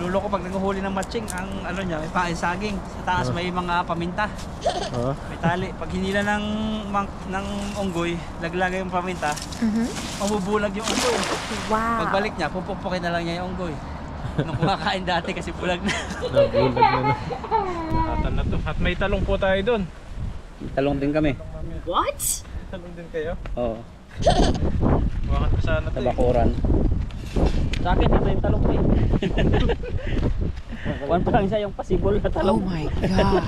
Lulo ko pag nanguhuli ng matching, ang ano niya, may pain saging. Sa taas may mga paminta. May tali. Pag hinila ng unggoy, laglagay yung paminta, mabubulag yung unggoy. Wow. Pagbalik niya, pupupukin na lang niya yung unggoy. Nung kumakain dati kasi bulag na. Nabulag na na. Nakatan na to. At may talong po tayo doon. Talong din kami. What? Talong din kayo? Oo. Bakit ko sana to Sa bakuran. Sa akin, ito yung talong ko eh. One pa lang siya yung possible na talong. Oh my God.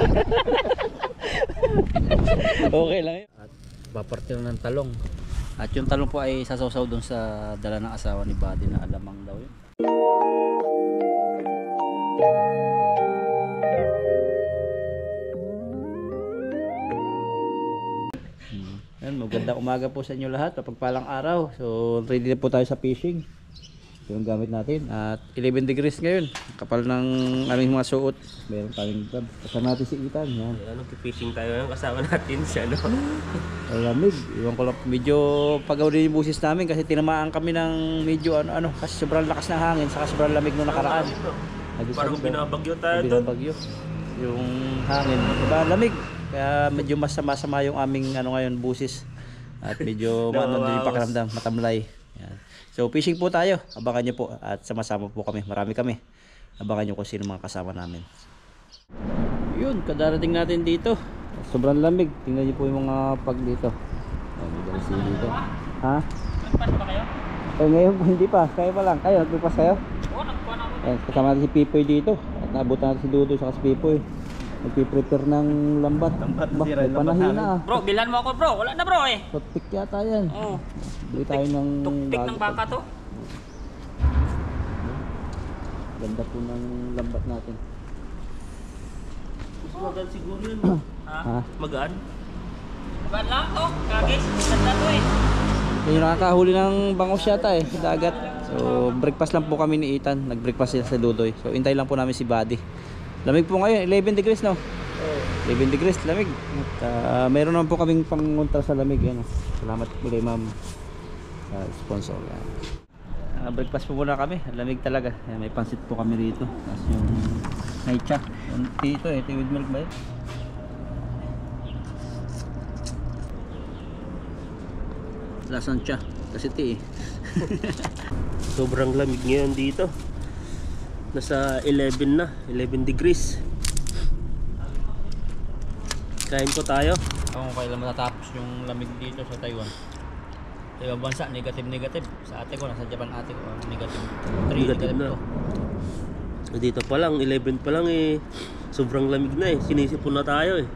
Okay lang yun. At papartil ng talong. At yung talong po ay sasawsaw doon sa dala ng asawa ni Buddy na alamang daw yun. Yan, magandang umaga po sa inyo lahat. Mapagpalang araw. So ready na po tayo sa fishing. Ito yung gamit natin. At 11 degrees ngayon. Kapal ng aming mga suot. Meron tayong grab. Kasama natin si Ethan. Yan. Ano, fishing tayo ngayon, kasama natin siya, no? Ay, lamig. Iwan ko lang. Medyo pagaw din yung busis namin kasi tinamaan kami ng medyo ano. Kasi sobrang lakas ng hangin. Saka sobrang lamig nung nakaraan. Parang binabagyo tayo doon. Binabagyo. Yung hangin. Diba, lamig. Kaya medyo masama-sama yung aming ano ngayon, busis. At medyo maano din yung pakiramdam, matamlay. Yan. So fishing po tayo. Abangan nyo po at sama-sama po kami. Marami kami. Abangan nyo kung sino mga kasama namin. Yun, kadarating natin dito. Sobrang lamig. Tingnan nyo po yung mga pag dito. Dito. Ha? Nagpas ba kayo? Eh ngayon po hindi pa. Kaya pa lang. Kayo, nagpipas kayo? Oo, nagkuhan ako. Eh, kasama natin si Pipoy dito. At naabutan natin si Dudo sa si Pipoy. Nagpiprepare ng lambat. Bah, may panahina ah. Bro, bilhan mo ako bro. Wala na bro eh. Toothpick yata yan. Oo. Bili tayo ng Tukpik ng baka to. Ganda po ng lambat natin. Mas magaan siguro yun. Ha? Ha? Magaan? Magaan lang to. Kagis. Ganda to eh. Yung nakakahuli ng bangos yata eh. Sa dagat. So breakfast lang po kami ni Ethan. Nag-breakfast sila sa Dudoy. So intay lang po namin si Buddy. Lamig po ngayon. 11 degrees no? 11 degrees. Lamig. At mayroon naman po kaming panguntra sa lamig. Yan. Salamat po kay ma'am sa sponsor. Breakfast po muna kami. Lamig talaga. Ayan, may pansit po kami rito. Tapos yung may cha. Ito eh. Ito with milk ba yun? Lasang cha. Kasi tea eh. Sobrang lamig ngayon dito. Nasa 11 na. 11 degrees. Kain po tayo. Kung kailan matatapos yung lamig dito sa Taiwan. Sa ibang bansa, negative. Sa ate ko, nasa Japan ate ko, negative 3, Negative na. Dito pa lang, 11 pa lang eh. Sobrang lamig na eh. Sinisipon na tayo eh.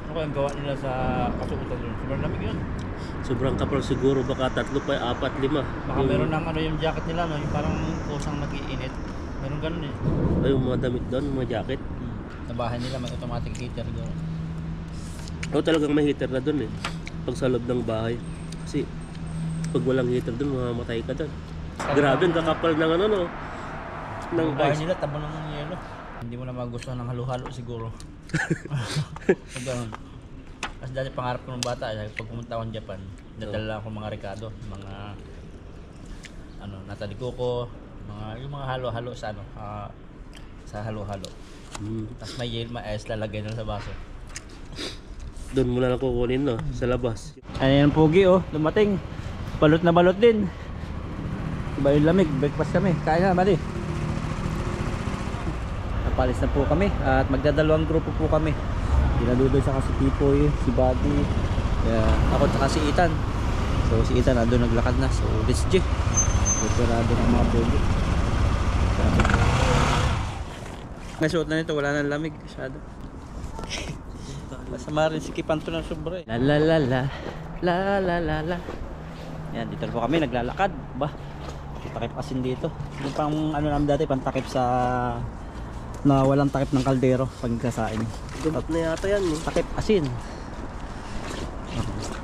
Ano kayang gawa nila sa kasuotan yun? Sobrang lamig yun. Sobrang kapal siguro. Baka 3 pa, 4, 5. Baka meron ng ano yung jacket nila, no? Yung parang kusang nag-iinit. Meron ganun eh. Ay, yung mga damit doon, mga jacket. Sa bahay nila may automatic heater doon. O talagang may heater na doon eh. Pag sa loob ng bahay. Kasi pag walang heater doon, mamamatay ka doon. Grabe, ang kakapal ng ano no. Ng Yung bahay ice. nila, tabo ng yelo. Hindi mo na magustuhan ng halo-halo siguro. So ganun. Kasi dati pangarap ko ng bata, pag pumunta akong Japan, dadala ako mga Ricardo, mga ano, nataliko yung mga halo-halo sa ano, sa halo-halo. Tapos may yelo, may ice lalagay na sa baso. Doon mo na lang kukunin no, sa labas. Ayan yung pogi oh, dumating. Balot na balot din. Iba yung lamig, breakfast kami. Kain na, mali. Napalis na po kami at magdadalawang grupo po kami. Dinadudoy sa si Pipoy, si Buddy, ako at si Ethan. So si Ethan nandun naglakad na. So let's G. Preparado ng mga pogi. May suot na nito, wala nang lamig. Masyado. Masama rin si Kipanto ng sobra eh. La la la la. La la la la. Yan, dito na po kami naglalakad. Ba, takip asin dito. Yung pang ano namin dati, pang takip sa na walang takip ng kaldero pag nagsasain. Gumap na yata yan eh. Takip asin.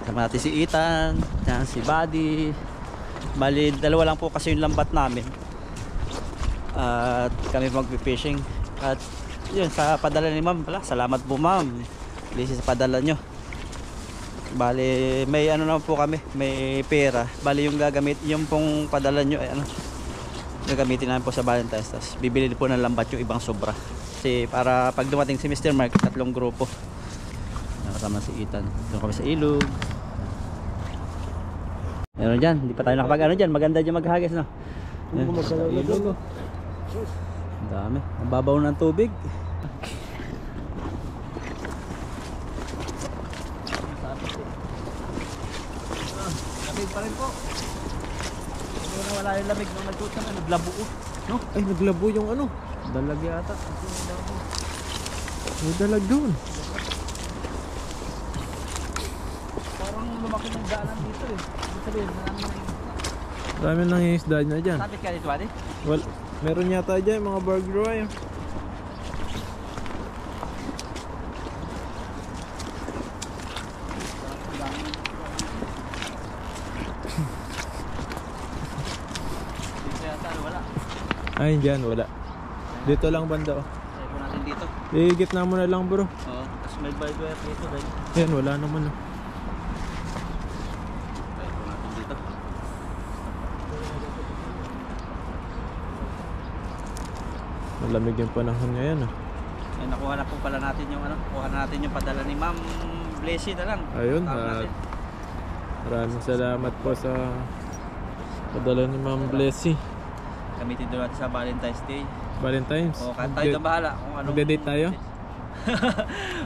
Sama natin si Ethan, yan, si Buddy. Bali, dalawa lang po kasi yung lambat namin. At kami magpipishing. At yun, sa padala ni ma'am pala. Salamat po ma'am. Please sa padala nyo. Bali, may ano naman po kami, may pera. Bali yung gagamit, yung pong padala nyo ay ano, gagamitin namin po sa Valentine's. Tapos bibili po ng lambat yung ibang sobra. Kasi para pag dumating si Mr. Mark, 3 grupo. Nakasama si Ethan. Doon kami sa ilog. Meron dyan, hindi pa tayo nakapag ano dyan. Maganda dyan maghagis, no? Sa ilog. Ang dami. Ang babaw ng tubig. Lamig pa rin po. Hindi na wala yung lamig nung nagsuot na naglabo, no? Ay, naglabo yung ano. Dalag yata. May dalag doon. Parang lumaki ng daanan dito eh. Ibig sabihin, Dami nang isda na dyan. sabit ka dito, ate? Well, meron yata dyan mga burger ay. Dito yata, wala. Ay, dyan, wala. Dito lang banda oh. Try po natin dito. Gitna mo na lang bro. Oo, tapos may barbed wire dito dahil. Yan, wala naman oh. Try po natin dito. Malamig yung panahon ngayon ah. Ay, nakuha na po pala natin yung ano, kuha na natin yung padala ni Ma'am Blessy na lang. Ayun, Tama natin. maraming salamat po sa padala ni Ma'am Blessy. Gamitin doon natin sa Valentine's Day. Valentine's. O, tayo na bahala kung anong Magde-date tayo?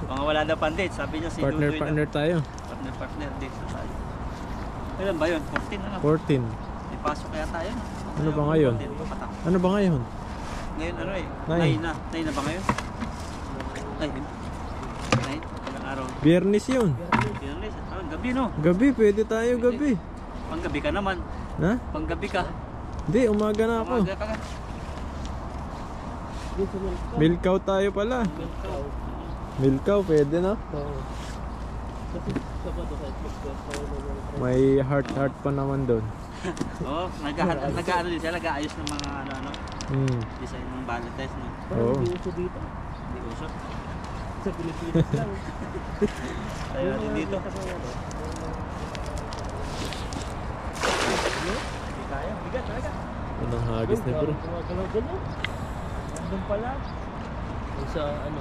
Mga wala na pang date, sabi niya si Dudoy Partner tayo. Partner date na tayo. Kailan ba yun? 14 na lang. 14. May pasok kaya tayo. No? Ano ba ngayon? Ano ba ngayon? Ngayon ano eh? 9 Nine. na. 9 na ba ngayon? Ay, 9? Ilang araw? Biyernes yun. Biyernes. Ah, gabi no? Gabi, pwede tayo gabi. Panggabi ka naman. Ha? Panggabi ka. Hindi, umaga na ako. Umaga ka ka. Milkaw tayo pala. Milkaw, pwede na. May heart pa naman doon. Oo, nag-ano din siya, nag-aayos ng mga ano, design ng Valentine's no? Oo. Hindi uso. Sa Pilipinas lang. Tayo natin dito. Hindi kaya, bigat talaga. Anong hagis na bro? Nandun pala. Sa ano?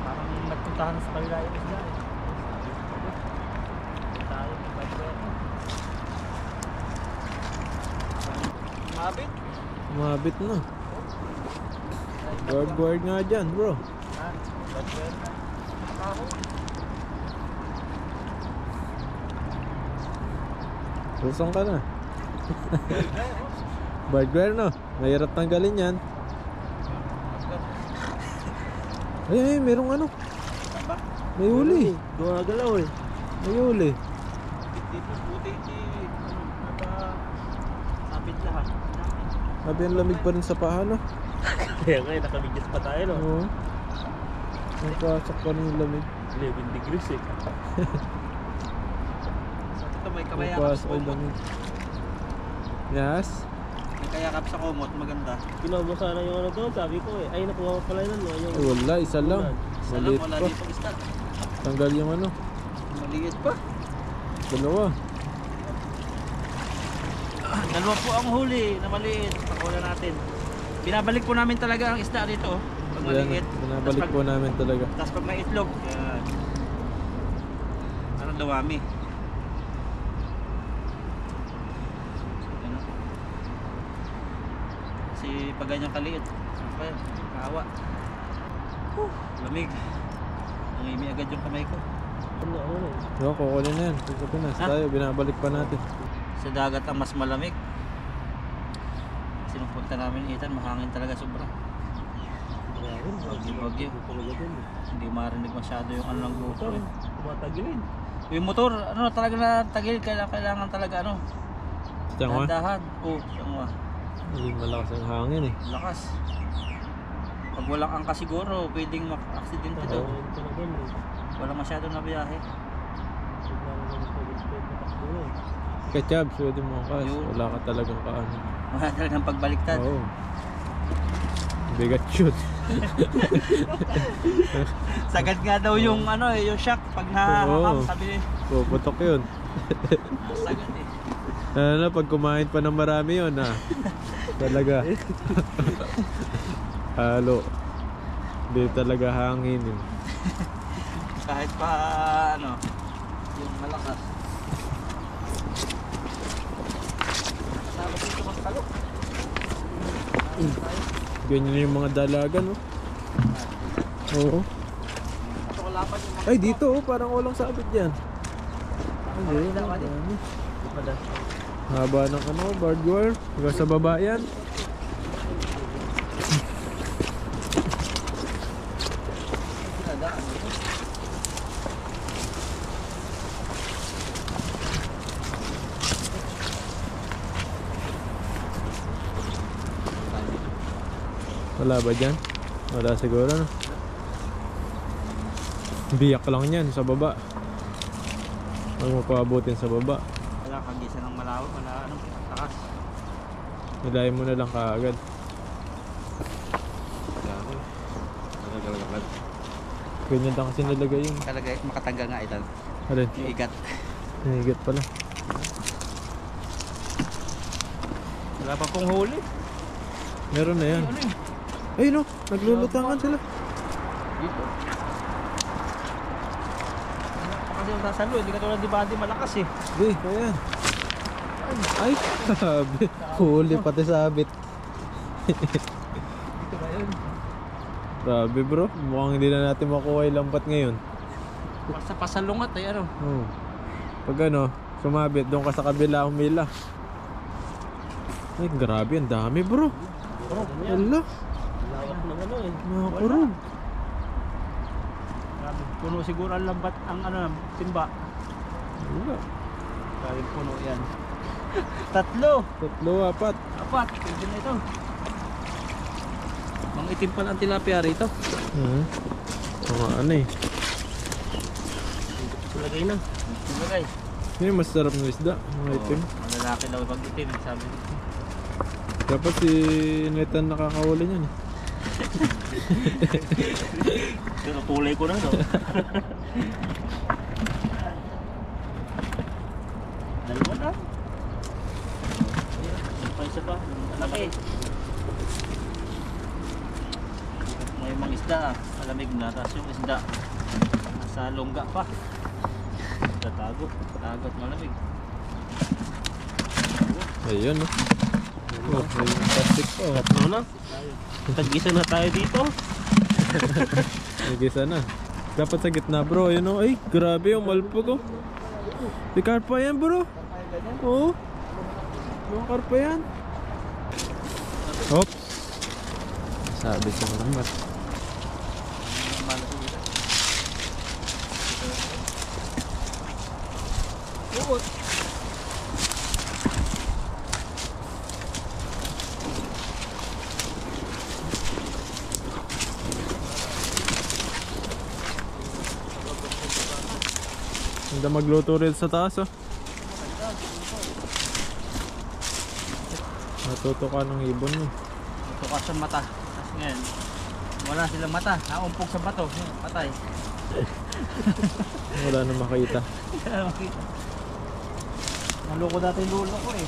Parang nagpuntahan sa kanila yung isla eh. Tayo, mabit. Mabit na. Guard nga dyan bro. Lusong ka na. Guard no. Mahirap tanggalin yan. Ay, merong ano. May huli. Gumagalaw eh. May huli. Dito buti sabit lahat. Sabi ang lamig pa rin sa paa no. Kaya nga, nakabigyan pa tayo no. Oo. Nagkasok pa rin yung lamig. 11 degrees eh. So dito may kabayakap Nagpasok sa yung kumot. lamig. Yes. May kayakap sa kumot, maganda. Kinuha mo sana yung ano doon, sabi ko eh. Ay, nakuha ko pala yun. No? Yung Ay, wala, isa lang. Isa lang, Maliit wala pa. dito isda. Tanggal yung ano. Maliit pa. Dalawa. Dalawa po ang huli na maliit. Pakula natin. Binabalik po namin talaga ang isda dito. Pag maliit. Yan, binabalik po namin talaga. Tapos pag may itlog, yan. Parang dawami. Ano? Kasi pag ganyan kaliit, okay, kawa. Lamig. Nangimi agad yung kamay ko. ano eh. No, kukunin na yan. Sa Pinas Ha? tayo, binabalik pa natin. Sa dagat ang mas malamig. Sinupunta namin Ethan, mahangin talaga sobra. Bagyo. Hindi marinig masyado yung ano ng GoPro. Eh. Tumatagilin. Yung motor, ano talaga na tagil, kailangan talaga ano. Tiyangwa? Dahan. Oo, tiyangwa. Naging malakas ang hangin eh. Lakas. Pag walang angka siguro, pwedeng mak-accident ito. Walang masyado na biyahe. Ketchup, pwede mo kas. Yun. Wala ka talagang kaano. Wala talagang pagbaliktad. Oo. Bigat shoot. Sagad nga daw yung ano yung shock pag nahaham, Oo. sabi niya. Puputok yun. Sagad eh. Ano, pag kumain pa ng marami yun ha. Talaga. Halo. Hindi talaga hangin yun. Kahit pa ano, yung malakas. Sabi dito mas talo. Ganyan yung mga dalaga, no? Oo. Ito kalapan yung mga Ay, dito oh, parang walang sabit dyan. Ay, dami. Haba ng ano, barbed wire. Hanggang sa baba yan. Wala ba dyan? Wala siguro, no? Biyak lang yan sa baba. Huwag mo paabutin sa baba. wala kagisa ng malawak, wala ano, takas. Nilayin mo na lang kaagad. Ganyan lang kasi nilagay yung Talaga makatanggal nga ito. alin? Yung igat. Hinigat pala. Wala pa pong huli. Meron na yan. Ano yun? Ay no, naglulutangan sila. Dito. Kasi yung sasalo, hindi ka tulad di Buddy malakas eh. Uy, ayan. Ay, sabi. Huli pati sabit. Dito ba yun? Grabe bro, mukhang hindi na natin makuha yung lambat ngayon. Basta pasalungat ay ano. Oh. Pag ano, sumabit doon ka sa kabila umila. Ay, grabe, ang dami bro. Wala, Lawak ng ano eh. nakakurog. Grabe, puno siguro ang lambat, ang ano, timba. Wala. Grabe puno yan. Tatlo. 3, 4. Apat. Pwede na ito. Mang itim pa ang tilapia rito. Mga ano eh. Lagay na. Ilagay. Yun yung masarap ng isda, mga itim. Malalaki daw pag itim, sabi nito. Dapat si Nathan nakakahuli niyan eh. Pero kulay ko na no. Dalawa na. Pa isa pa. Malaki. May mga isda, malamig na. Tapos yung isda, nasa longga pa. Tatago. Tago at malamig. Ayun no. Oh, may plastic pa. Oh. Tatlo na. Tag-isa na tayo dito. Nag-isa na. Dapat sa gitna bro. Yun o. Ay, grabe yung malpog oh. Di karpa yan bro. Oo. Yung karpa yan. Oops. Sabi sa lambat. Ganda magluto rin sa taas oh. Natuto ka ng ibon mo. Ito ka sa mata. Tapos ngayon, wala silang mata. Naumpog sa bato. Patay. Wala na makita. Naloko dati yung lulo ko eh.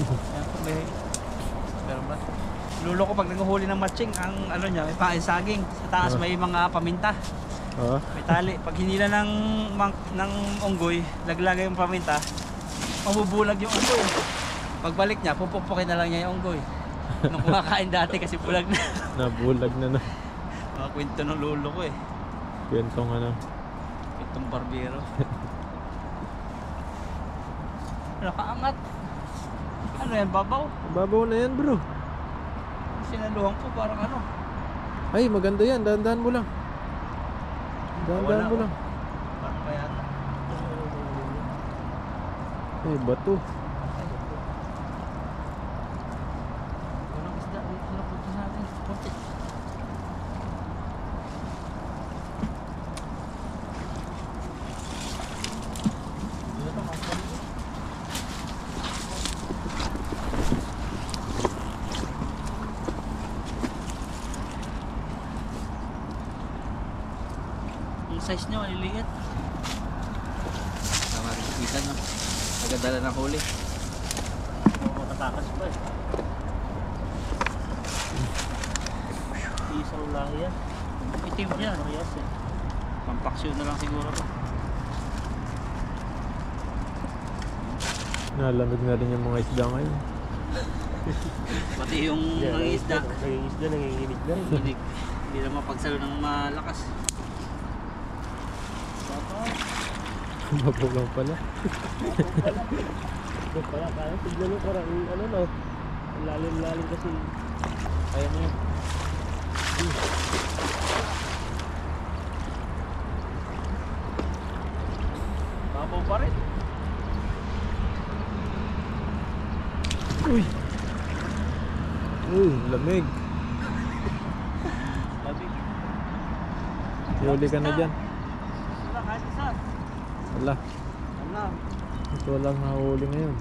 Ayan po, pero ba? Lulo ko pag nanguhuli ng matching, ang ano niya, may pain saging. Sa taas may mga paminta. Ah, May tali. Pag hinila ng unggoy, laglagay yung paminta, mabubulag yung unggoy. Pagbalik niya, pupukpukin na lang niya yung unggoy. Nung kumakain dati kasi bulag na. nabulag na na. Mga kwento ng lulo ko eh. Kwentong ano. Itong barbero. Nakaangat. Ano yan, babaw? Babaw na yan bro. Sinaluhan ko parang ano. Ay maganda yan, dahan-dahan mo lang. Dahan-dahan mo lang. Parang kaya. Ay bato. Walang isda. Napunta natin. Konti. size nyo, maliliit. Tama rin kita no. Nagdala ng huli. Makatakas pa eh. Isang lahi yan. Itim yan. Parehas eh. Pampaksyon na lang siguro to. Nalamig na rin yung mga isda ngayon. Pati yung nangingisda. Nangingisda, nanginginig na rin. Hindi na mapagsalo ng malakas. Mabaw lang pala. Kaya tignan mo parang ano no. Ang lalim-lalim kasi. Kaya mo yan. Babaw pa rin. Uy! Lamig. Labig. Huli ka na dyan. Wala kahit isa. Wala. Wala. Ito lang nahuli ngayon.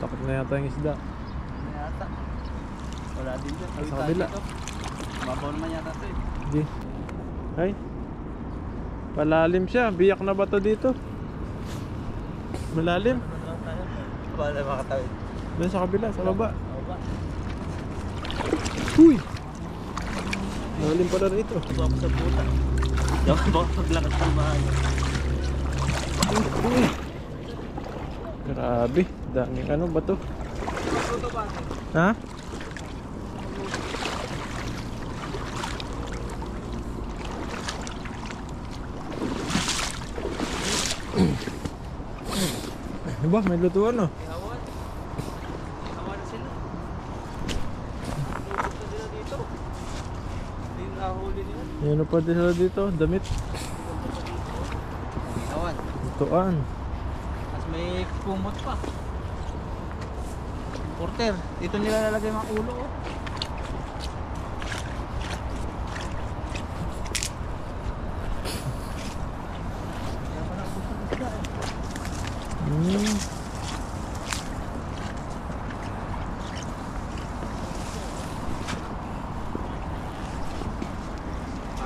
Takot na yata yung isda. Ano yata? Wala din dyan. Sa kabila. Babaw naman yata ito eh. Hindi. Ay. Palalim siya. Biyak na ba to dito? Malalim. Wala makatawid. Doon sa kabila, sa baba. Uy! Malalim pala rito. Ito ako sa puta. Yung paglakas ng bahay. Uy! Grabe. Daming ano ba to? Ha? Ano ba? May lutuan no? Hawan. Hawan na sila. Lutot na sila dito. Hindi nahuli nila. Ano pa din sila dito? Damit? Hawan. Lutuan. Tapos may kumot pa. Porter. Dito nila lalagay mga ulo oh. Hmm.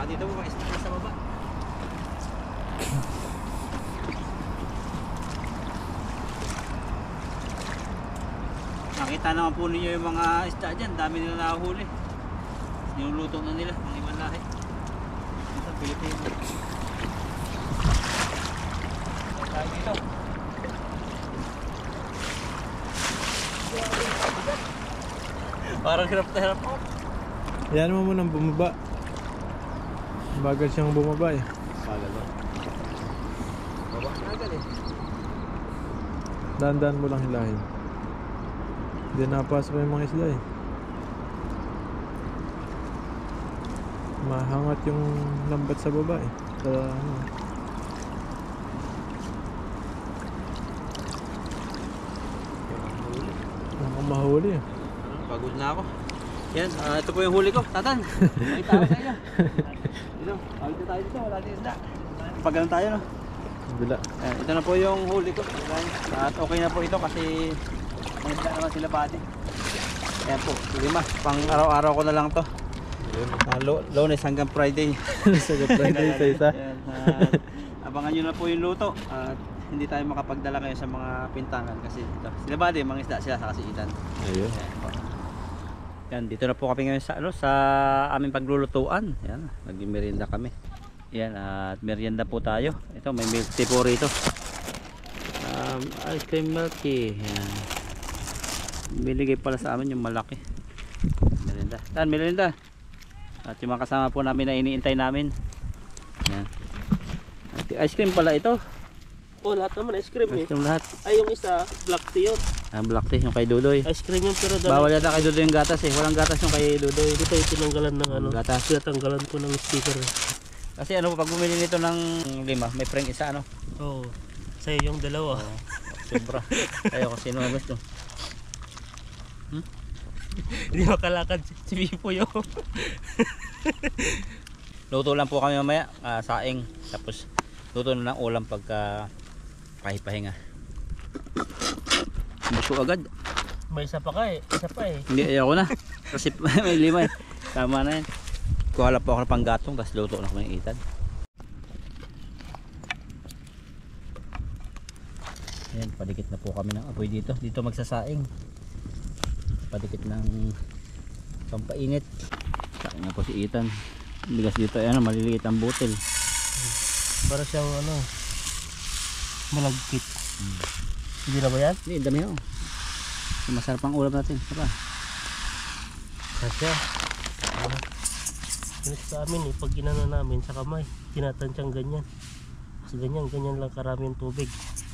Dito mo mga isda sa baba. Nakita naman po ninyo yung mga isda dyan. Dami nila nakahuli. Niluluto na nila ng ibang lahi. Sa Pilipinas. Tayo dito. Parang hirap na hirap ako. Yan mo munang bumaba. Bagal siyang bumaba eh. Bagal ba? Baba na agad eh. Dahan-dahan mo lang hilahin. Hindi napasok yung mga isda eh. Mahangat yung lambat sa baba eh. Sa ano. Ang mahuli eh. Pagod na ako. Yan, ito po yung huli ko. Tatan, makita ko sa inyo. Dito, pagod na tayo dito. Wala din isda. Paggalan tayo no. Bila. Yan, ito na po yung huli ko. At okay na po ito kasi may isda naman sila Buddy. Yan po, 5. Pang araw-araw ko na lang to. Lunes hanggang Friday. Sa Friday sa isa. Yan, abangan nyo na po yung luto. At hindi tayo makapagdala kayo sa mga pintangan kasi ito. Sila Buddy, mga isda sila sa kasiitan. Ayun. Yan po. Yan, dito na po kami ngayon sa sa aming paglulutuan. Yan, nagmerienda kami. Yan, at merienda po tayo. Ito, may milk tea po rito. Ice cream milk tea. Yan. Biligay pala sa amin yung malaki. Merienda. Tan, merienda. At yung mga kasama po namin na iniintay namin. Yan. At ice cream pala ito. Oh, lahat naman ice cream eh. Ice cream lahat. Ay, yung isa, black tea yun. Black tea yung kay Dudoy. Ice cream yun pero dahil Bawal yata kay Dudoy yung gatas eh. Walang gatas yung kay Dudoy. dito ay tinanggalan ng ano. Gatas. Tinatanggalan ko ng sticker. Kasi ano pag bumili nito ng 5, may prank isa ano. Oo. Sa'yo yung dalawa. Sobra. Ayaw kasi sino ang gusto. Hindi makalakad si Pipo yun. Luto lang po kami mamaya, saing. Tapos luto na ng ulam pagka pahipahinga. Buso agad. May isa pa ka eh. Isa pa eh. Hindi, ayaw ko na. Kasi may 5 eh. Tama na yan. Kuha lang po ako ng panggatong, tapos luto na kami ng itan. Ayan, padikit na po kami ng apoy dito. Dito magsasaing. Padikit ng pampainit. Kain na po si Ethan. Bigas dito, ayan, maliliit ang butil. Para siyang ano, malagkit. Hindi na ba yan? Hindi, dami ho. Masarap ang ulam natin. Tara. Kasya. Ganito sa amin eh, pag ginano namin sa kamay, tinatansyang ganyan. Mas ganyan lang karami yung tubig.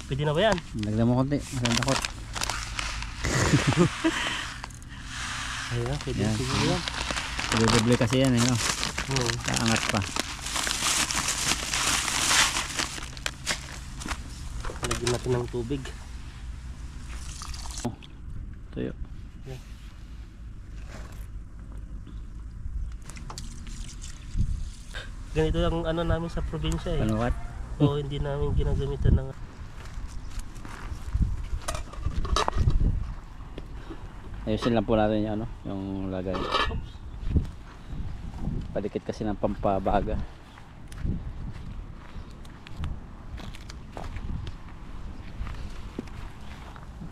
Pwede na ba yan? Lagyan mo konti, maganda ko. Ayan, pwede Yan. siguro yan. Doble kasi yan eh, no? Oo. Kaangat pa. Lagyan natin ng tubig. Tuyo. Ganito ang ano namin sa probinsya eh. Panukat. So hindi namin ginagamitan ng Ayusin lang po natin yung ano, yung lagay. Padikit kasi ng pampabaga.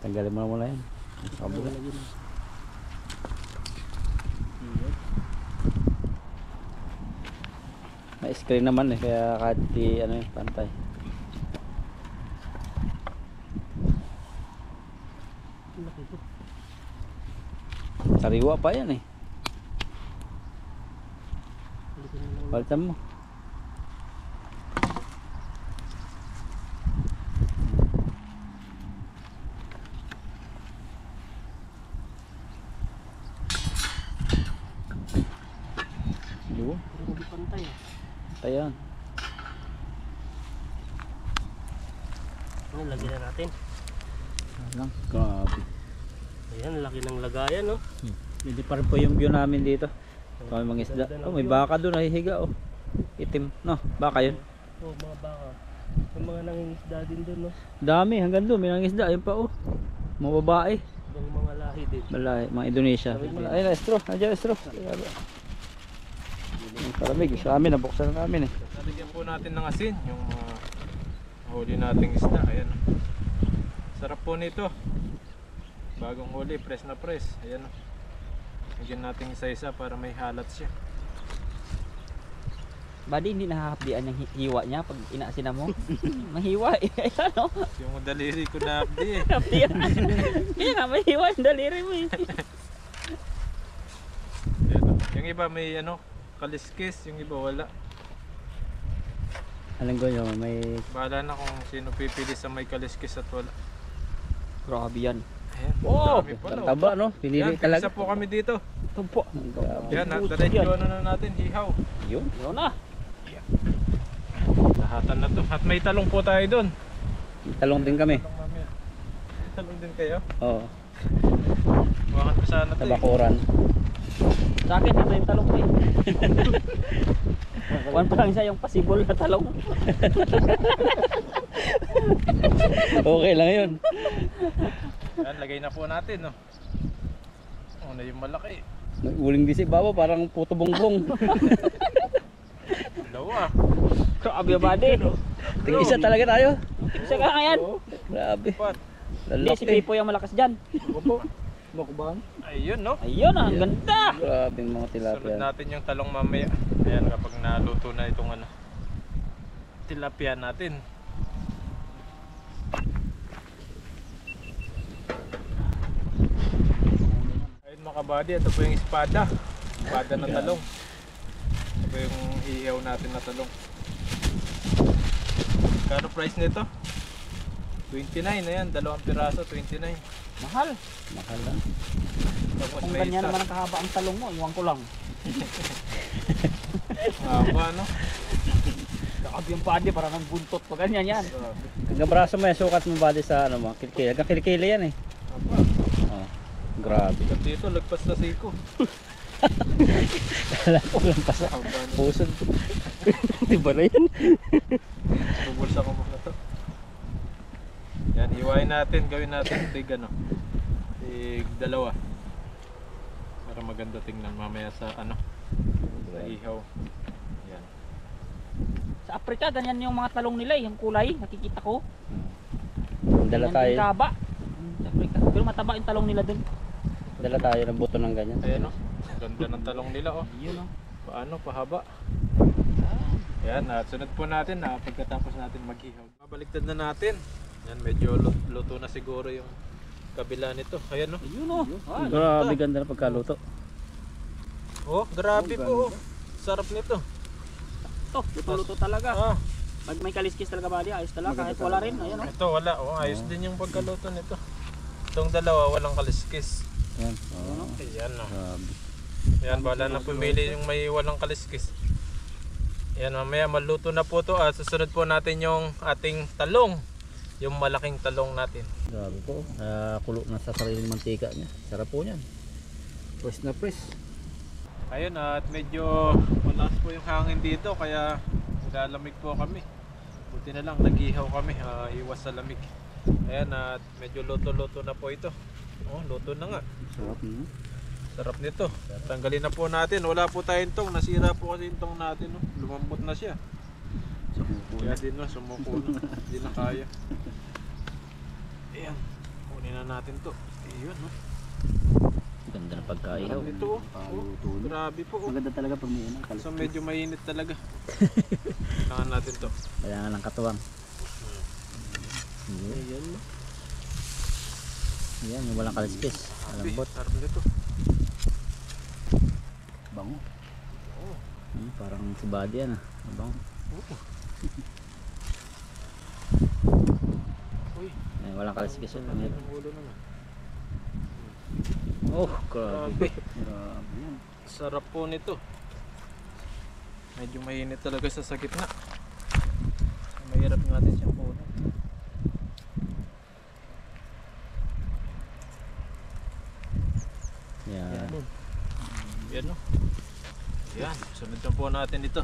Tanggalin mo na muna yan. Sa kabila. May screen naman eh, kaya kahit di ano yung pantay. laki ko. Sariwa pa yan eh. Laki na lang. Palitan mo. Diba? Pero hindi pantay ah. Ayan. Ano, lagyan na natin. Ayan. Grabe. Ayan, laki ng lagayan no. Hindi pa rin po yung view namin dito. Kami mga isda. Oh, may baka doon nahihiga oh. Itim, no? Baka yun. Oh, mga baka. Yung mga nangingisda din doon no. Dami hanggang doon, may nangisda ayun pa oh. Mga babae. Yung mga lahi din. Malay, mga Indonesia. Ayun na, estro. Nandiyan estro. Kalamig, sa amin, nabuksan na namin eh. Lalagyan po natin ng asin yung huli nating isda. Ayan. Sarap po nito. Bagong huli, press na press. Ayan. Lagyan natin isa-isa para may halat siya. Buddy, hindi nakakapdian yung hiwa niya pag inaasin mo. Mahiwa eh. Ayan o. Yung daliri ko na abdi eh. Kaya nga mahiwa yung daliri mo eh. Ayan. Yung iba may kaliskis, yung iba wala. Alam ko yun, may Bahala na kung sino pipili sa may kaliskis at wala. grabe yan. Ayan. Oh, Dami pala, taba no? Pinili Yan, talaga. isa po kami dito. Ito po. Yan, diretso na natin, hihaw. Yun. Yun na. Lahatan na to. At may talong po tayo doon. Talong din kami. Talong mamaya. Talong din kayo. Oo. Bakit pa sana to eh. Tabakuran. Sa akin, ito yung talong ko eh. One pa lang siya yung pasibol na talong. Okay lang yun. Yan, lagay na po natin, no. Oh, na yung malaki. Uling bisi baba, parang puto bongbong. Dalawa. Grabe buddy. Tingin isa talaga tayo. Isa ka ngayon. Grabe. Pat. Hindi, si Pipo yung malakas dyan. Opo. Ayun, no. Ayun ah, ang ganda. Grabe mga Sunod tilapia. natin yung talong mamaya. Ayan, kapag naluto na itong tilapia natin. Ayun mga kabady, ito po yung espada. Espada ng talong. Ito po yung iihaw natin na talong. Kano price nito? 29 na yan, dalawang piraso, 29. Mahal. Mahal lang. Tapos Kung may ganyan isa. naman ang kahaba ang talong mo, iwan ko lang. Haba, no? Grabe yung body, parang ang buntot pa ganyan yan. Grabe. Hanggang braso mo yan, sukat mo body sa ano mo, kilikili. Hanggang kilikili yan eh. Haba. Oh, grabe. At dito, lagpas na siko. Kala ko lang pa sa Haba na. pusod. Diba na yan? Bubulsa ko muna to. Yan, hiwain natin, gawin natin tig dalawa. Para maganda tingnan mamaya sa na ihaw. Yan. Sa Africa, ganyan yung mga talong nila, yung kulay, nakikita ko. Dala Ganyan tayo, yung kaba. Sa Africa. Pero mataba yung talong nila dun. dala tayo ng buto ng ganyan. Ayan o. Ganda ng talong nila oh. Yun o. Paano? Pahaba. Yan, at sunod po natin na pagkatapos natin maghihaw. Babaliktad na natin. Yan, medyo luto na siguro yung kabila nito. Ayan o. Yun o. Ah, Grabe ganda na pagkaluto. Oh, grabe po. Oh. Sarap nito. ito, luto-luto talaga. Ah, Pag may kaliskis talaga bali, ayos talaga. Kahit wala rin, ayan o. ito wala. Oh, ayos din yung pagkaluto nito. Itong dalawa walang kaliskis. Yan. Oh, Ayan o. grabe. Yan, bala na pumili yung may walang kaliskis. Yan, mamaya maluto na po to. At susunod po natin yung ating talong. Yung malaking talong natin. Grabe po. Kulo na sa sariling mantika niya. Sarap po niyan. Press na press. Ayun, at medyo malakas po yung hangin dito. Kaya naglalamig po kami. Buti na lang nag-ihaw kami. Iwas sa lamig. Ayan, at medyo luto-luto na po ito. Oh, luto na nga. Sarap na. Sarap nito. Tanggalin na po natin. Wala po tayong tong. Nasira po kasi yung tong natin. No? Lumambot na siya. Kaya din no, sumuko na. Hindi na kaya. Ayan. Kunin na natin to. Ayun no. Ganda na pagkaihaw. Sarap nito. Oh. Grabe po. Oh. Maganda talaga pag may ano, So medyo mainit talaga. Kailangan natin to. Kailangan ng katuwang. Ayan no. Yan, yung walang kaliskis. Malambot. Sarap nito. Bango. Oh. Parang si Buddy yan ah. Bango. Uy. Ay, walang kaliskis yun. Ang ulo naman. Oh, grabe. Grabe. Grabe yan. Sarap po nito. Medyo mainit talaga sa gitna. Mahirap natin siyang puno. Yan. Yan no. Yan, sunod na po natin ito.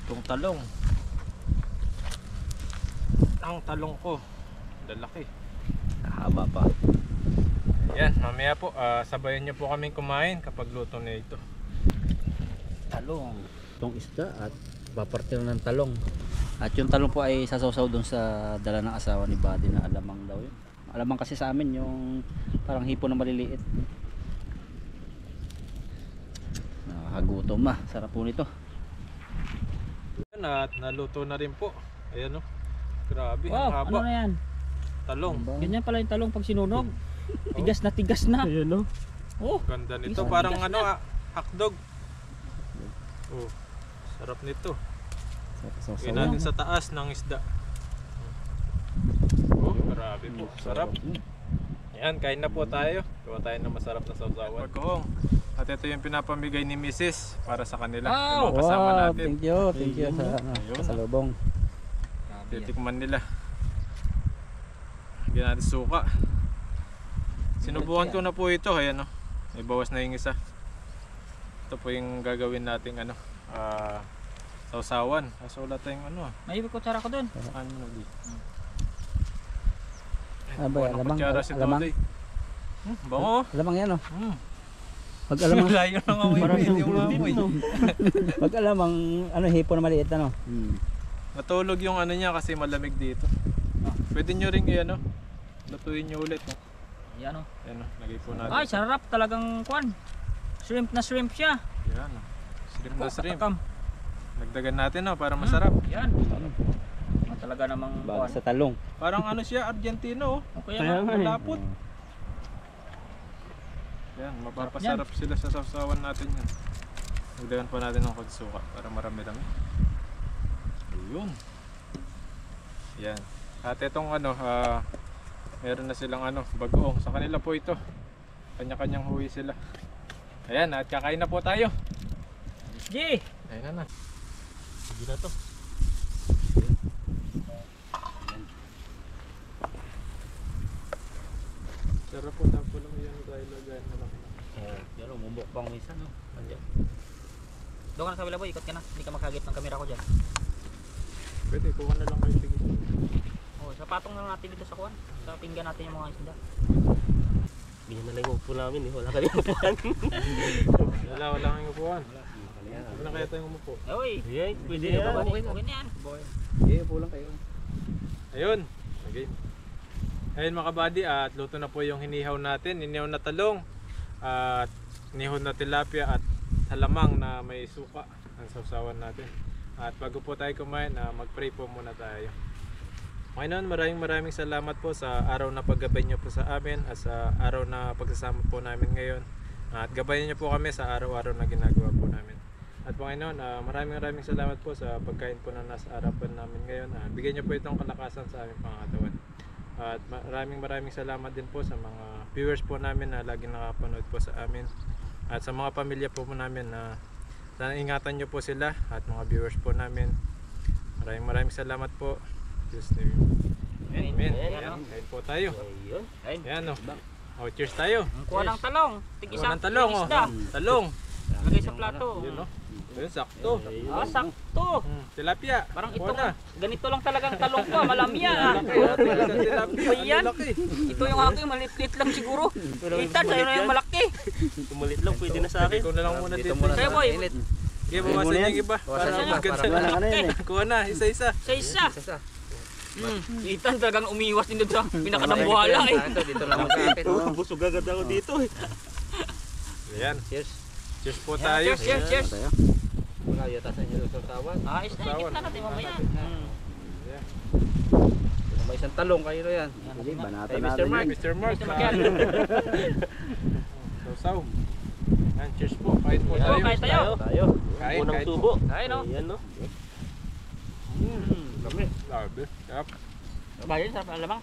Itong talong. Ang talong ko, lalaki. Kahaba pa. Yan, mamaya po, sabayan niyo po kaming kumain kapag luto na ito. Talong. Itong isda at papartil ng talong. At yung talong po ay sasawsaw doon sa dala ng asawa ni Buddy na alamang daw yun. Alamang kasi sa amin yung parang hipon na maliliit. Nakakagutom ah. Sarap po nito. Yan, at naluto na rin po. Ayan no. Grabe, ang Wow, haba. ano na yan? Talong. Ganyan pala yung talong pag sinunog. Tigas na tigas na. Ayan no. Oh, Ganda nito, Tigas parang na. ano hotdog. Oh, sarap nito. Lagyan natin sa taas ng isda. Oh, grabe po. Sarap. Ayan, kain na po tayo. Gawa tayo ng masarap na sawsawan. Pagkoong. At ito yung pinapamigay ni Mrs. para sa kanila. Yung mga kasama natin. Thank you. Thank you sa Ayun. pasalubong. Titikman nila. Lagyan natin suka. Sinubukan ko na po ito. Ayan o. May bawas na yung isa. Ito po yung gagawin nating ano. Sausawan. Kaso wala tayong ano. may kutsara ko dun. Ano na di. Aba, alamang. Alamang. Bango. Alamang yan oh. Hmm. Pag alamang. Layo ng amoy mo. Hindi mo amoy. Pag alamang ano hipon na maliit ano. Matulog yung ano niya kasi malamig dito. Pwede nyo ring ano. Lutuin nyo ulit. Yan o. Yan o. Lagay po natin. Ay, sarap talagang kwan. Shrimp na shrimp siya. Yan o. Shrimp na shrimp. Katakam. Dagdagan natin o para masarap. Yan. Talaga namang Bago kwan. sa talong. Parang ano siya, Argentino o. Okay yan. Malapot. Yan, mapapasarap sila sa sawsawan natin yan. Dagdagan pa natin ng pagsuka para marami-rami. Ayun. Yan. At itong ano, meron na silang ano, bagoong. Sa kanila po ito. Kanya-kanyang huwi sila. Ayan, at kakain na po tayo. G! Ayun na. Sige na to. Sarap po, tapo lang yan tayo lagay na lang. Pero mumuk pang minsan no. Doon ka na sa kabila boy, ikot ka na. Hindi ka makagit ng kamera ko dyan. Pwede, kuha na lang kayo tigil. Oh, sa patong na lang natin dito sa kwan. Sa pinggan natin yung mga isda. Ganyan na lang yung upo namin eh. Wala kami upuan. Wala kang upuan. Huwag na kaya tayong umupo. Uy, Pwede okay, na ba? okay na yan. Okay, pulang kayo. Ayun. Okay. Ayun mga kabady, at luto na po yung hinihaw natin. Hinihaw na talong. At hinihaw na tilapia at halamang na may suka ang sausawan natin. At bago po tayo kumain, mag-pray po muna tayo. Panginoon, maraming salamat po sa araw na paggabay niyo po sa amin at sa araw na pagsasama po namin ngayon. At gabayan niyo po kami sa araw-araw na ginagawa po namin. At Panginoon, maraming salamat po sa pagkain po na nasa harapan namin ngayon. Bigyan niyo po itong kalakasan sa aming pangatawan. At maraming salamat din po sa mga viewers po namin na laging nakapanood po sa amin. At sa mga pamilya po namin na sana ingatan niyo po sila at mga viewers po namin. Maraming salamat po. Diyos name. Amen. Ayan, kain po tayo. Ayun. Ayan o. Oh, cheers tayo. Ang kuha ng talong. Kuha ng talong oh. Isda. Talong. Lagay sa plato. Yun o. Ayun, sakto. Sakto. Tilapia. Parang Kuha ito, na. ganito lang talagang talong ko. Malami yan. Tilapia. Ayan. Ano laki. Ito yung aking maliit lang siguro. Itan, sa'yo na yung malaki. Tumalit lang, pwede na sa akin. Ikaw na lang muna dito. Sa'yo boy, Okay, bawasan yung iba. Para maganda. Kuha na, isa-isa. sa isa. Itan talagang umiwas din doon sa pinakadambuhala eh. Dito lang magkakapit. Busog agad ako dito eh. Ayan. Cheers. Cheers po tayo. Cheers. Wala yata sa inyo sa tawan. Ayos na, ikit na natin mamaya. Ayan. May isang talong kayo yan. Hindi, banata Hey, natin Mr. Mark. yan. Mr. Mark. Mr. Mark yan. Sausaw. Ayan, cheers po. Kain po Oo, tayo. kahit tayo. Kain, Unang kain po. subo. Ayun o. Ayan no. Lami. Labi. Sarap. Bayan, sarap na lamang.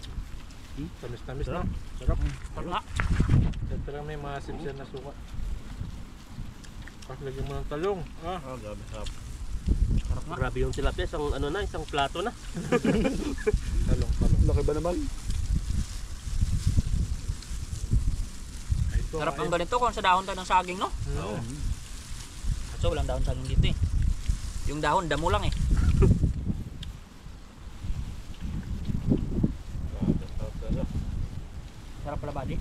Tamis-tamis na. Sarap. Sarap nga. Ito lang may mga simsyan na suka. Lagyan mo ng talong. Oh, grabe sarap. Sarap nga. Grabe yung tilapia, isang plato na. Talong. Laki ba naman? Kain po, Sarap kain. ang ganito kung sa dahon tayo ng saging, no? Oo. So, walang dahon saging dito eh. Yung dahon, damo lang eh. Sarap pala buddy.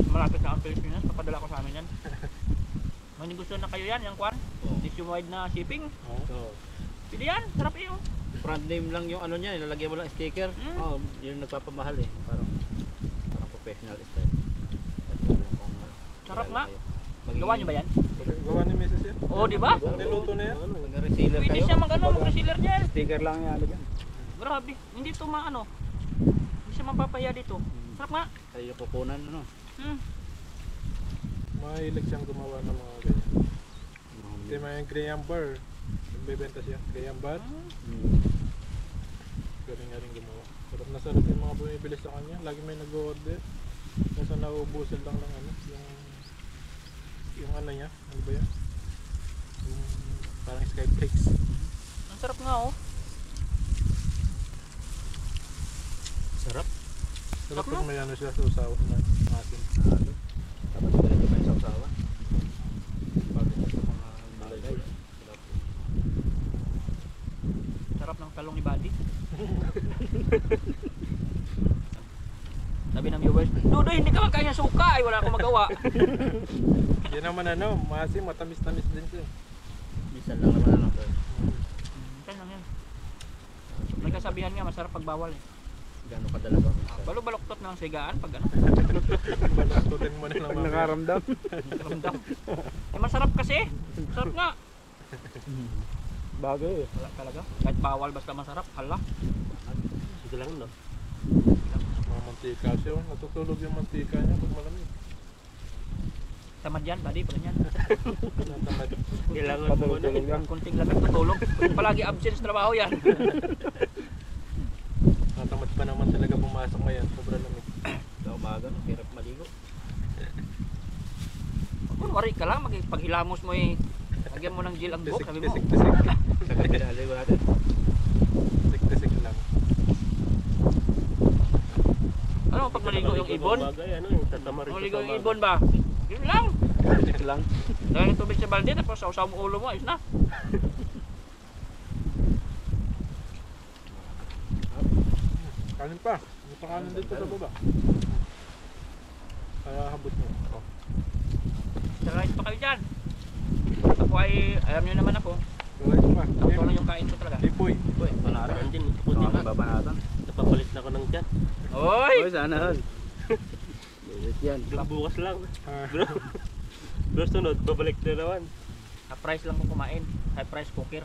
Malapit na ang Pilipinas, papadala ko sa amin yan. Kung gusto na kayo yan, yung kwan, nationwide na shipping. Oo. Pili yan, sarap eh oh. Brand name lang yung ano niya, ilalagay mo lang sticker. Oh, yun nagpapamahal eh. Parang professional style. Sarap nga. Gawa nyo ba yan? Gawa ni Mrs. yan. Oo, di ba? Niluto na yan. Mag-resealer Pwede kayo. siya mag-resealer dyan. Sticker lang yan. Grabe, hindi ito hindi siya mapapahiya dito. Sarap nga. Kayo kukunan ano. Mahilig siyang gumawa ng mga ganyan. Hindi may Graham Bar. Nagbebenta siya. Graham Bar. Galing nga rin gumawa. Sarap na sarap yung mga bumibili sa kanya. Lagi may nag-order. Kasi nauubusan lang ng ano. Yung ano niya. Ano ba yan? Yung parang Skyflakes. Ang sarap nga oh. Sarap Sarap pag may ano siya sa usawa na atin. Dapat ganito pa yung sausawan. Pag sa mga malagay. Sarap ng talong ni Buddy. Sabi ng viewers, Dudoy, hindi ka magkaya suka. Ay, wala akong magawa. Yan naman ano, maasim, matamis-tamis din siya. Minsan lang naman ano. Yan lang yan. May kasabihan nga, masarap pag bawal eh. Gano'n kadala ba minsan? Balo-baloktot ng sigaan pag ano. Balatutin mo na lang mamaya. Nakaramdam. Ramdam. Eh, masarap kasi. Masarap nga. Bagay eh. Wala talaga. Kahit bawal basta masarap. Hala. Sige lang no. Mga mantika siya, oh. Natutulog yung mantika niya pag malamig. Tamad yan, Buddy. Pala yan. Natamad. Kailangan mo muna. Patulog lang. Kunting lamig tutulog. Palagi absence trabaho yan. Natamad pa naman talaga pumasok ngayon. Sobrang lamig. Sa umaga, no? Hirap maligo. Kung wari ka lang, pag hilamos mo eh, lagyan mo ng gel ang buhok, sabi mo. Tisik. Sa gabi na aligo natin. Tisik lang. Ano pag maligo yung ibon? Bagay, ano, yung tatama rin Maligo sa yung umaga. ibon ba? Yun lang. Check lang. Dahil yung tubig sa balde, tapos sausaw mo ulo mo, ayos na. Kanin pa. May pakanin dito sa baba. Kaya habot mo. Oh. Sarayos pa kayo dyan. Ako ay, alam niyo naman ako. Gawin ko pa. Ako lang yung kain ko talaga. Tipoy. Uy, pangalan din. Ako din. Okay, babanatan. Napapalit na ako ng tiyan. Oy! Sana hal. Yan. Bukas lang. Ah. Pero sunod, babalik na naman. High price lang ko kumain. High price cooker.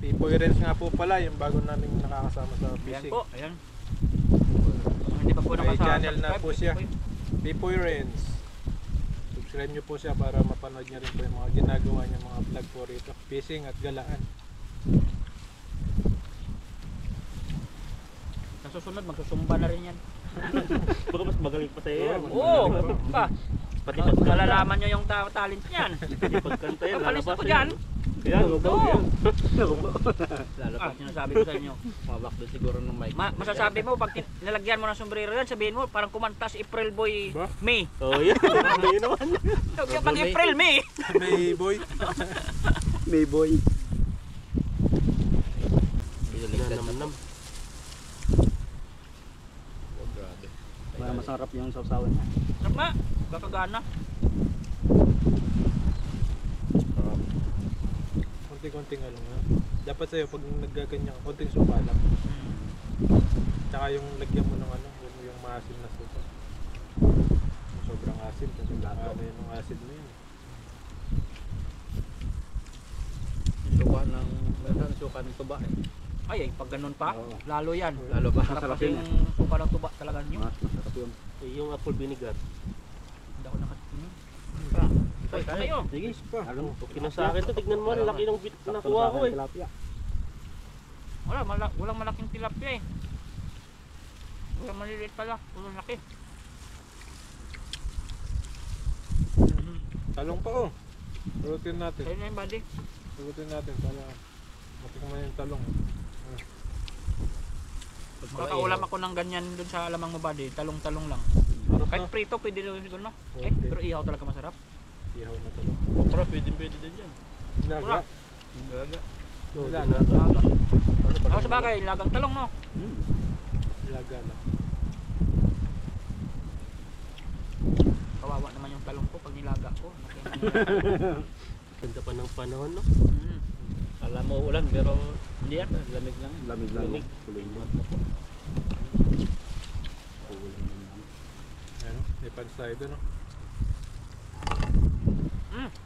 Tipoy Rens nga po pala, yung bago namin nakakasama sa Ayan fishing. po, ayan. Kung hindi pa po May nakasubscribe, channel na po siya. Tipoy. Tipoy Rens. Subscribe nyo po siya para mapanood nyo rin po yung mga ginagawa niya mga vlog po rito. Fishing at galaan. Sa susunod, magsusumba na rin yan. Baka mas magaling pa tayo yan. Oo! Pa! Pati Malalaman nyo yung talent niyan. Pati pagkanta yan. Kapalis lalabas ako yan. dyan. Yan, Oo! Lalo Ah, pa. sinasabi ko sa inyo. Mabak doon siguro ng mic. Masasabi mo, pag nilagyan mo ng sombrero yan, sabihin mo, parang kumanta si April Boy Ba? May. Oh, yan. Yun naman. Yung pag April May. May boy. May boy. Nanam-nam. Grabe. Para masarap yung sausawan niya. Sarap nga. Kakagana. Konting-konting ano nga. Dapat sa'yo pag naggaganyan ka, konting suka lang. Tsaka yung lagyan mo ng ano, yung maasim na suka. Kung sobrang asim, kasi ano yun yung acid mo yun. Suka ng, meron suka ng tuba eh. Ay, pag ganun pa, Oo. lalo yan. Lalo pa. Sarap Masarap kasi yun yung suka ng tuba talaga nyo. Mas masarap yun. Yung apple vinegar. Hindi ako nakatingin. Ay, kayo. Sige, pa. Alam mo. Okay na sa akin to. Tignan mo, laki ng bit na nakuha ko eh. Walang malaking tilapia eh. Walang maliliit pala. Walang laki. Talong pa oh. Rutin natin. Ayun na yung buddy. Rutin natin para matikman yung talong. Makakaulam ako ng ganyan dun sa alamang mo buddy. Talong-talong lang. Harap Kahit na. prito pwede rin siguro no? Eh, Okay. pero ihaw talaga masarap. Ihaw na talong. Okra, pwede din dyan. Laga. Gaga. Laga. Laga. Ako sa bagay, lagang talong no? Laga na. Kawawa naman yung talong ko pag nilaga ko. Ganda pa ng panahon, no? Alam mo ulan pero Hindi yan. lamig lang. Lamig lang. Lamig. Kuloy mo. Ano? May pans tayo doon, no?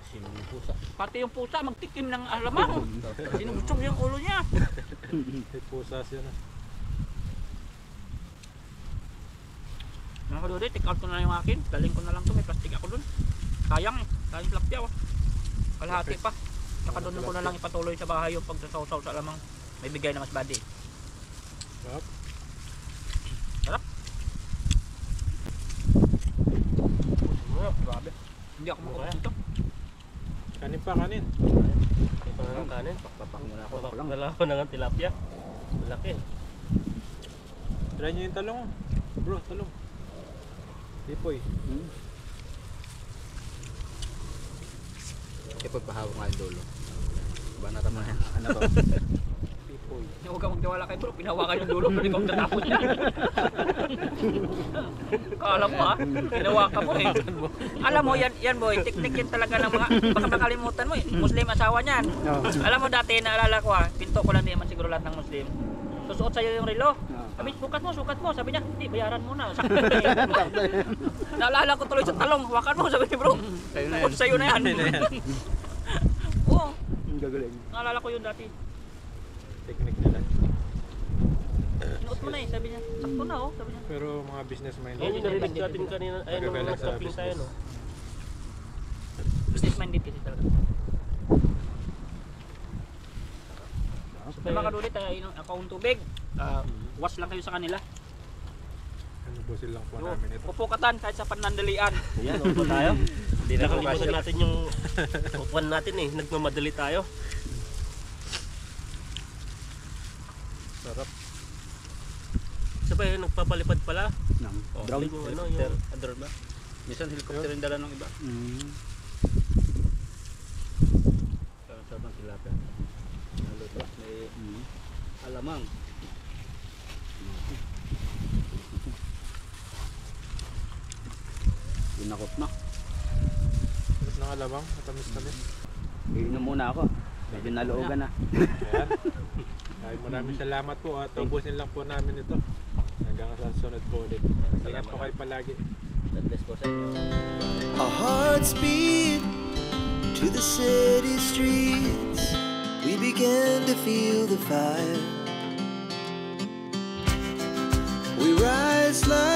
Sinong pusa. Pati yung pusa magtikim ng alamang. Sinubutsog yung ulo niya. May pusas yan, no? Mga kaduri, take out ko na yung akin. Daling ko na lang to. May plastic ako dun. Sayang eh. Sayang tilapia oh. Kalahati pa. Saka doon ko na lang ipatuloy sa bahay yung pagsasaw-saw sa alamang. May bigay na mas badi. Sarap. Grabe. Hindi ako makuha dito. Kanin pa, kanin. May pangang kanin. Papak muna ako. Papak Lang. na lang ako ng tilapia. Malaki. Try nyo yung talong. Bro, talong. Tipoy. Ipagpahawa nga yung dulo. Ba na tama yan? Ano to? Tipoy. Huwag kang magtiwala kay bro. Pinawakan yung dulo. Hindi ko tatapon niya. Kala mo ha. Pinawakan mo eh. Alam mo yan boy. Teknik yan talaga ng mga. Baka makalimutan mo eh. Muslim asawa niyan. Alam mo dati naalala ko ha. Pinto ko lang naman siguro lahat ng Muslim. Susuot sa'yo yung relo. Sabi, sukat mo. Sabi niya, hindi, bayaran mo na. Naalala ko tuloy sa talong. Hawakan mo, sabi ni bro. Sa'yo na yan. Sa'yo na yan. Oo, Ang gagaling. naalala ko yun dati. Technique nila. Sinuot mo na eh, sabi niya. Sakto na oh, sabi niya. Pero mga business minded. Ayun yung narinig natin kanina. Ayun nung Magagaling sa nag-shopping tayo, no? Business minded kasi talaga. May mga kadulit, ako ang tubig. Was lang kayo sa kanila. Ano po silang po namin ito? Pupukatan kahit sa panandalian. Ayan, upo tayo. Hindi na nakalimutan natin yung upuan natin eh. Nagmamadali tayo. Sarap. Isa pa yun, nagpapalipad pala. Nang Oh, drone. yung ano, Helicopter. yung under ba? Minsan helicopter yung dala ng iba. Sarap ng tilapia. Lalo to. May alamang. Binakot na. Sarap ng alabang, matamis-tamis. Iinom muna ako. Medyo naloogan na. Ayan. Ay, maraming salamat po at ubusin lang po namin ito. Hanggang sa sunod po ulit. Ingat po kayo palagi. God bless po sa inyo. Our hearts beat to the city streets. We began to feel the fire. We rise like